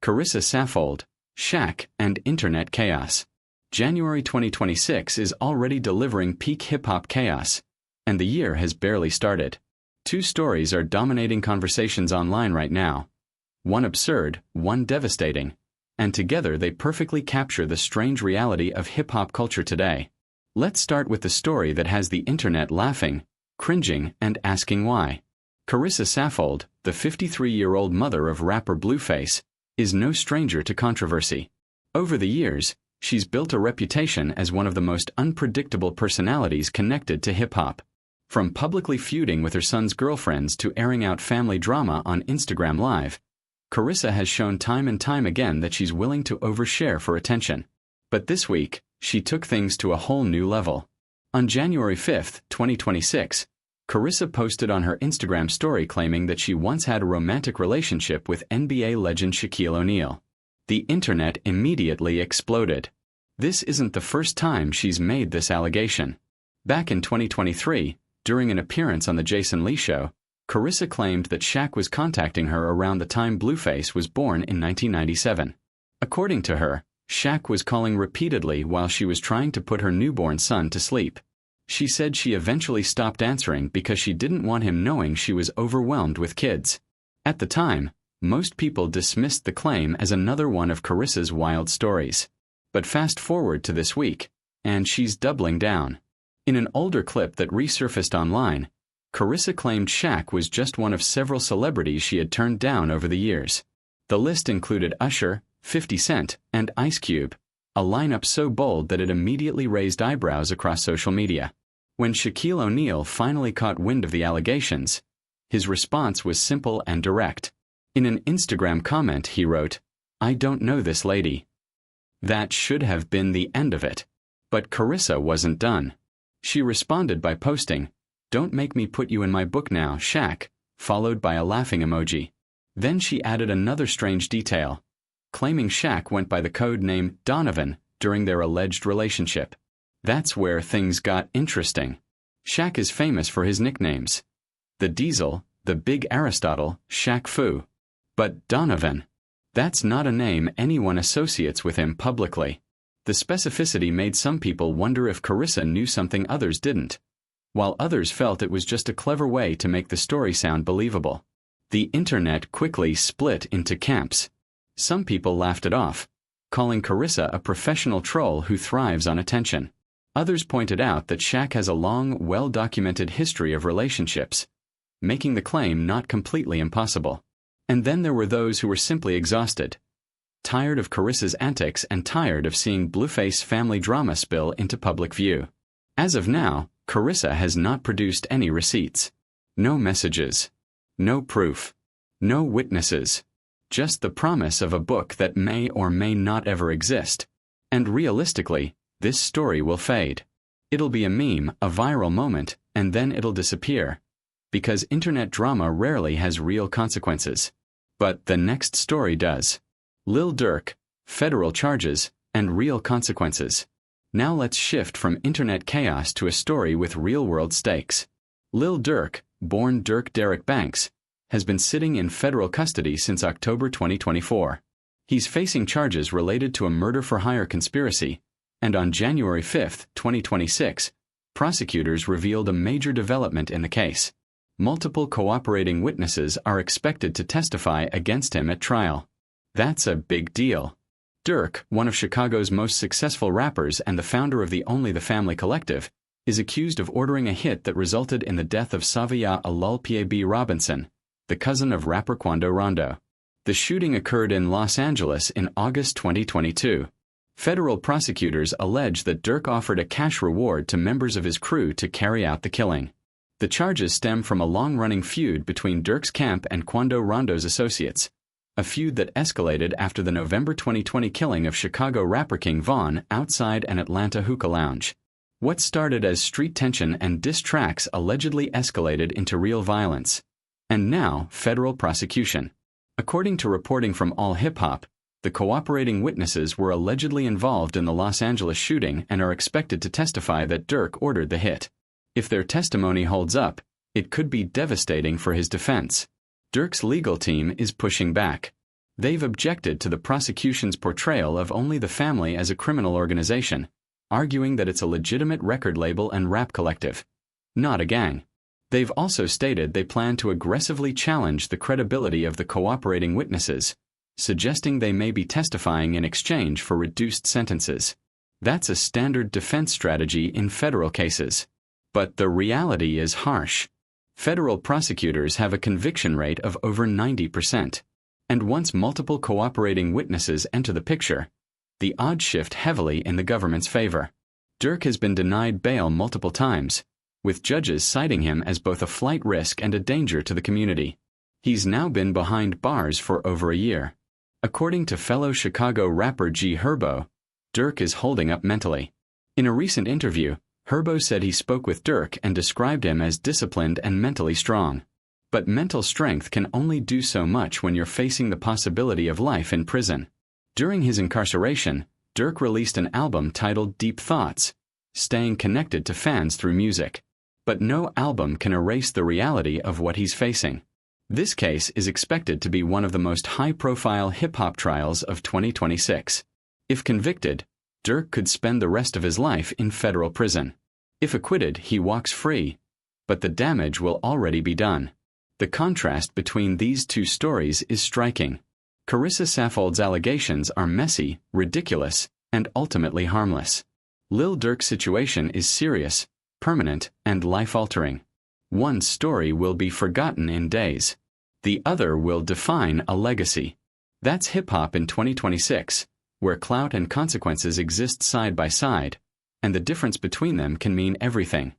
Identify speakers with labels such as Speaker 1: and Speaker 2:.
Speaker 1: Carissa Saffold, Shaq, and Internet Chaos. January 2026 is already delivering peak hip-hop chaos, and the year has barely started. Two stories are dominating conversations online right now. One absurd, one devastating, and together they perfectly capture the strange reality of hip-hop culture today. Let's start with the story that has the internet laughing, cringing, and asking why. Carissa Saffold, the 53-year-old mother of rapper Blueface, is no stranger to controversy. Over the years, she's built a reputation as one of the most unpredictable personalities connected to hip-hop. From publicly feuding with her son's girlfriends to airing out family drama on Instagram Live, Carissa has shown time and time again that she's willing to overshare for attention. But this week, she took things to a whole new level. On January 5, 2026, Carissa posted on her Instagram story claiming that she once had a romantic relationship with NBA legend Shaquille O'Neal. The internet immediately exploded. This isn't the first time she's made this allegation. Back in 2023, during an appearance on The Jason Lee Show, Carissa claimed that Shaq was contacting her around the time Blueface was born in 1997. According to her, Shaq was calling repeatedly while she was trying to put her newborn son to sleep. She said she eventually stopped answering because she didn't want him knowing she was overwhelmed with kids. At the time, most people dismissed the claim as another one of Carissa's wild stories. But fast forward to this week, and she's doubling down. In an older clip that resurfaced online, Carissa claimed Shaq was just one of several celebrities she had turned down over the years. The list included Usher, 50 Cent, and Ice Cube, a lineup so bold that it immediately raised eyebrows across social media. When Shaquille O'Neal finally caught wind of the allegations, his response was simple and direct. In an Instagram comment he wrote, "I don't know this lady." That should have been the end of it. But Carissa wasn't done. She responded by posting, "Don't make me put you in my book now, Shaq," followed by a laughing emoji. Then she added another strange detail, claiming Shaq went by the code name Donovan during their alleged relationship. That's where things got interesting. Shaq is famous for his nicknames: the Diesel, the Big Aristotle, Shaq Fu. But Donovan, that's not a name anyone associates with him publicly. The specificity made some people wonder if Carissa knew something others didn't, while others felt it was just a clever way to make the story sound believable. The internet quickly split into camps. Some people laughed it off, calling Carissa a professional troll who thrives on attention. Others pointed out that Shaq has a long, well-documented history of relationships, making the claim not completely impossible. And then there were those who were simply exhausted, tired of Carissa's antics and tired of seeing Blueface family drama spill into public view. As of now, Carissa has not produced any receipts. No messages. No proof. No witnesses. Just the promise of a book that may or may not ever exist. And realistically, this story will fade. It'll be a meme, a viral moment, and then it'll disappear. Because internet drama rarely has real consequences. But the next story does. Lil Durk, federal charges, and real consequences. Now let's shift from internet chaos to a story with real-world stakes. Lil Durk, born Dirk Derrick Banks, has been sitting in federal custody since October 2024. He's facing charges related to a murder-for-hire conspiracy, and on January 5, 2026, prosecutors revealed a major development in the case. Multiple cooperating witnesses are expected to testify against him at trial. That's a big deal. Durk, one of Chicago's most successful rappers and the founder of the Only the Family Collective, is accused of ordering a hit that resulted in the death of Savia Alulpie B. Robinson, the cousin of rapper Quando Rondo. The shooting occurred in Los Angeles in August 2022. Federal prosecutors allege that Durk offered a cash reward to members of his crew to carry out the killing. The charges stem from a long-running feud between Durk's camp and Quando Rondo's associates, a feud that escalated after the November 2020 killing of Chicago rapper King Von outside an Atlanta hookah lounge. What started as street tension and diss tracks allegedly escalated into real violence. And now, federal prosecution. According to reporting from All Hip Hop, the cooperating witnesses were allegedly involved in the Los Angeles shooting and are expected to testify that Durk ordered the hit. If their testimony holds up, it could be devastating for his defense. Durk's legal team is pushing back. They've objected to the prosecution's portrayal of only the family as a criminal organization, arguing that it's a legitimate record label and rap collective, not a gang. They've also stated they plan to aggressively challenge the credibility of the cooperating witnesses, suggesting they may be testifying in exchange for reduced sentences. That's a standard defense strategy in federal cases. But the reality is harsh. Federal prosecutors have a conviction rate of over 90%. And once multiple cooperating witnesses enter the picture, the odds shift heavily in the government's favor. Durk has been denied bail multiple times, with judges citing him as both a flight risk and a danger to the community. He's now been behind bars for over a year. According to fellow Chicago rapper G Herbo, Durk is holding up mentally. In a recent interview, Herbo said he spoke with Durk and described him as disciplined and mentally strong. But mental strength can only do so much when you're facing the possibility of life in prison. During his incarceration, Durk released an album titled Deep Thoughts, staying connected to fans through music. But no album can erase the reality of what he's facing. This case is expected to be one of the most high-profile hip-hop trials of 2026. If convicted, Durk could spend the rest of his life in federal prison. If acquitted, he walks free. But the damage will already be done. The contrast between these two stories is striking. Carissa Saffold's allegations are messy, ridiculous, and ultimately harmless. Lil Durk's situation is serious, permanent, and life-altering. One story will be forgotten in days. The other will define a legacy. That's hip-hop in 2026, where clout and consequences exist side by side, and the difference between them can mean everything.